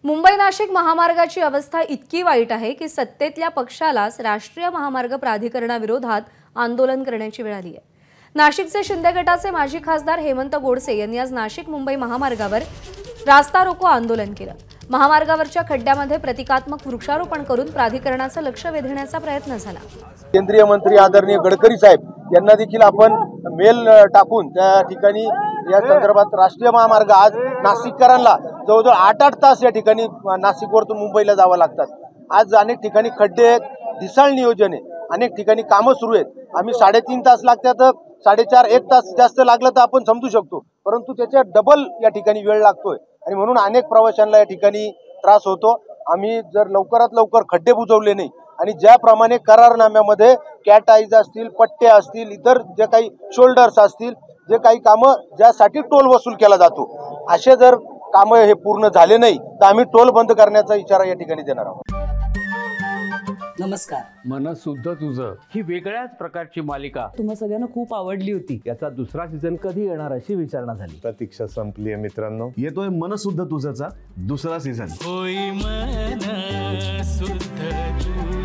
मुंबई नाशिक महामार्गाची अवस्था इतकी वाईट आहे की सत्तेतल्या पक्षालाच राष्ट्रीय महामार्ग प्राधिकरणाविरोधात आंदोलन करण्याची वेळ आली आहे। नाशिकचे शिंदे गटाचे माजी खासदार हेमंत गोडसे यांनी आज नाशिक मुंबई महामार्गावर रास्ता रोको आंदोलन केलं। महामार्गावरच्या खड्ड्यामध्ये प्रतिकात्मक वृक्षारोपण करून प्राधिकरणाचं लक्ष वेधण्याचा प्रयत्न झाला। केंद्रीय मंत्री आदरणीय गडकरी साहेब यांना देखील आपण मेल टाकून त्या ठिकाणी या संदर्भात राष्ट्रीय महामार्ग आज नाशिककरांना जवळजवळ 8-8 तास या ठिकाणी नाशिकवरून मुंबईला जावं लागतात। आज अनेक ठिकाणी खड्डे आहेत, ढिसाळ नियोजन आहे, अनेक ठिकाणी कामं सुरू आहेत। आम्ही 3.5 तास लागतात, 4.5-1 तास जास्त लागलं तर आपण समजू शकतो, परंतु त्याच्या डबल या ठिकाणी वेळ लागतोय आणि म्हणून अनेक प्रवाशांना या ठिकाणी त्रास होतो। आम्ही जर लवकरात लवकर खड्डे बुजवले नाही आणि ज्याप्रमाणे करारनाम्यामध्ये कॅटाईज असतील, पट्टे असतील, इतर जे काही शोल्डर्स असतील, जे काही कामं ज्यासाठी टोल वसूल केला जातो, असे जर कामं हे पूर्ण झाले नाही तर आम्ही टोल बंद करण्याचा इशारा या ठिकाणी देणार आहोत। नमस्कार। मन सुद्धा तुझं ही वेगळ्याच प्रकारची मालिका तुम्हा सगळ्यांना खूप आवडली होती। याचा दुसरा सीझन कधी येणार अशी विचारणा झाली। प्रतीक्षा संपली आहे मित्रांनो, येतोय मन सुद्धा तुझाचा दुसरा सीझन। होई मन सुद्धा